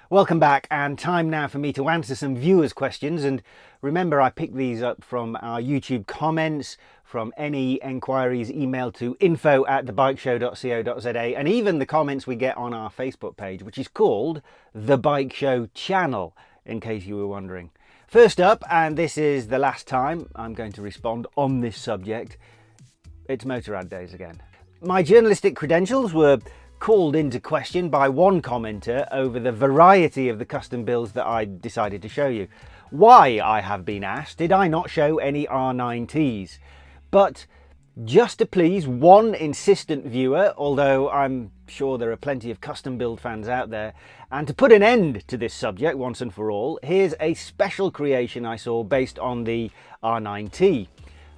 Welcome back, and time now for me to answer some viewers' questions. And remember, I picked these up from our YouTube comments, from any enquiries emailed to info@thebikeshow.co.za, and even the comments we get on our Facebook page, which is called The Bike Show Channel, in case you were wondering. First up, and this is the last time I'm going to respond on this subject, it's Motorrad days again. My journalistic credentials were called into question by one commenter over the variety of the custom builds that I decided to show you. Why, I have been asked, did I not show any R9Ts? But just to please one insistent viewer, although I'm sure there are plenty of custom build fans out there, and to put an end to this subject once and for all, here's a special creation I saw based on the R9T.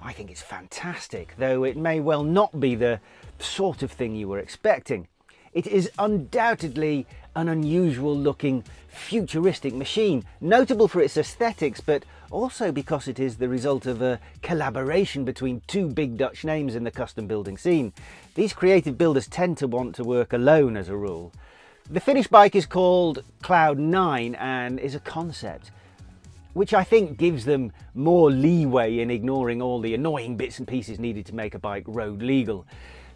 I think it's fantastic, though it may well not be the sort of thing you were expecting. It is undoubtedly an unusual looking futuristic machine, notable for its aesthetics, but also because it is the result of a collaboration between two big Dutch names in the custom building scene. These creative builders tend to want to work alone as a rule. The finished bike is called Cloud 9 and is a concept, which I think gives them more leeway in ignoring all the annoying bits and pieces needed to make a bike road legal.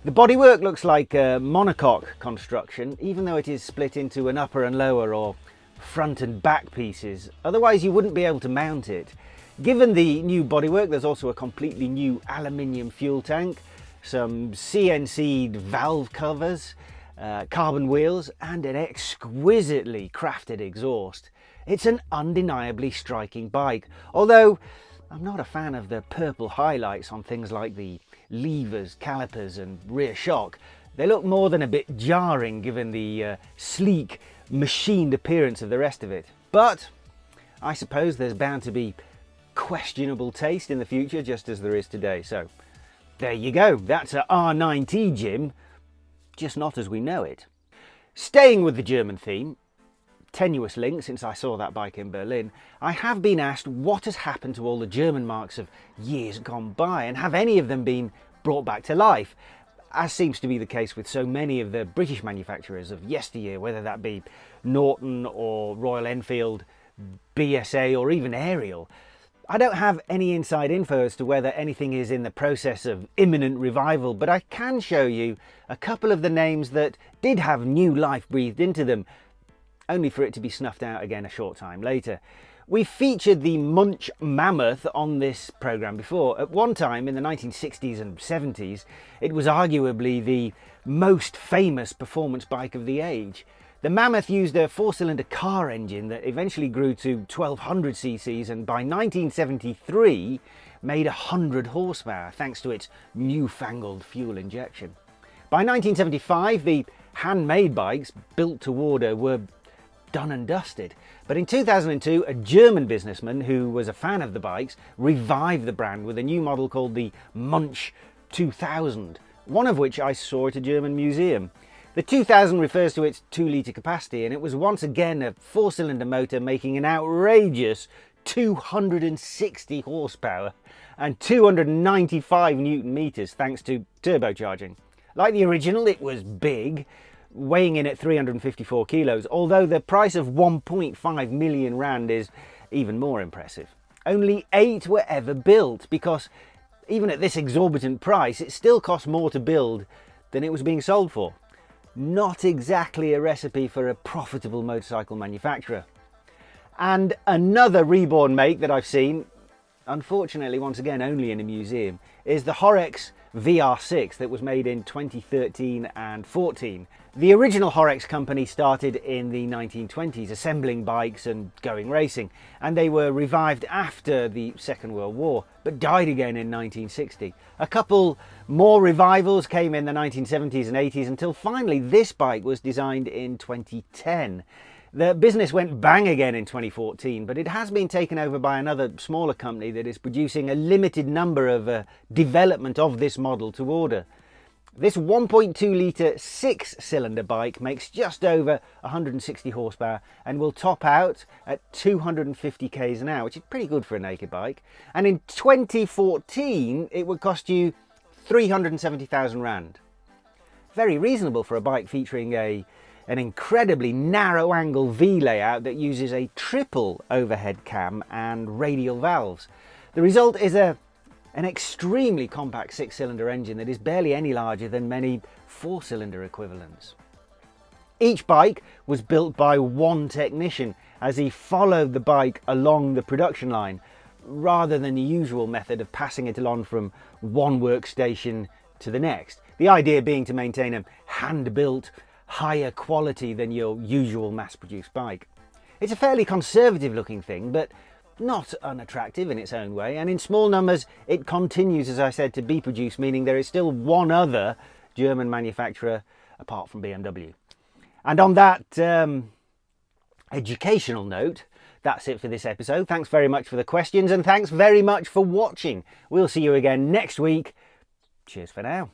The bodywork looks like a monocoque construction, even though it is split into an upper and lower or front and back pieces. Otherwise you wouldn't be able to mount it. Given the new bodywork, there's also a completely new aluminium fuel tank, some CNC'd valve covers, carbon wheels, and an exquisitely crafted exhaust. It's an undeniably striking bike, although I'm not a fan of the purple highlights on things like the levers, calipers and rear shock. They look more than a bit jarring given the sleek, machined appearance of the rest of it. But I suppose there's bound to be questionable taste in the future, just as there is today. So there you go, that's a R9T, Jim, just not as we know it. Staying with the German theme, tenuous link since I saw that bike in Berlin, I have been asked what has happened to all the German marques of years gone by, and have any of them been brought back to life, as seems to be the case with so many of the British manufacturers of yesteryear, whether that be Norton or Royal Enfield, BSA or even Ariel. I don't have any inside info as to whether anything is in the process of imminent revival, but I can show you a couple of the names that did have new life breathed into them, only for it to be snuffed out again a short time later. We featured the Munch Mammoth on this programme before. At one time in the 1960s and 70s, it was arguably the most famous performance bike of the age. The Mammoth used a four-cylinder car engine that eventually grew to 1200 cc's and by 1973 made 100 horsepower thanks to its newfangled fuel injection. By 1975, the handmade bikes built to order were done and dusted. But in 2002, a German businessman who was a fan of the bikes revived the brand with a new model called the Munch 2000, one of which I saw at a German museum. The 2000 refers to its 2-litre capacity, and it was once again a four-cylinder motor making an outrageous 260 horsepower and 295 newton meters thanks to turbocharging. Like the original, it was big, weighing in at 354 kilos, although the price of 1.5 million rand is even more impressive. Only 8 were ever built, because even at this exorbitant price, it still cost more to build than it was being sold for. Not exactly a recipe for a profitable motorcycle manufacturer. And another reborn make that I've seen, unfortunately once again only in a museum, is the Horrex VR6 that was made in 2013 and 14. The original Horrex company started in the 1920s assembling bikes and going racing, and they were revived after the Second World War but died again in 1960. A couple more revivals came in the 1970s and 80s until finally this bike was designed in 2010. The business went bang again in 2014, but it has been taken over by another smaller company that is producing a limited number of development of this model to order. This 1.2 litre 6-cylinder bike makes just over 160 horsepower and will top out at 250 k's an hour, which is pretty good for a naked bike. And in 2014, it would cost you 370,000 rand. Very reasonable for a bike featuring a an incredibly narrow angle V layout that uses a triple overhead cam and radial valves. The result is an extremely compact 6-cylinder engine that is barely any larger than many 4-cylinder equivalents. Each bike was built by one technician as he followed the bike along the production line, rather than the usual method of passing it along from one workstation to the next. The idea being to maintain a hand-built, higher quality than your usual mass-produced bike. It's a fairly conservative looking thing, but not unattractive in its own way, and in small numbers it continues, as I said, to be produced, meaning there is still one other German manufacturer apart from BMW. And on that educational note, that's it for this episode. Thanks very much for the questions, and thanks very much for watching. We'll see you again next week. Cheers for now.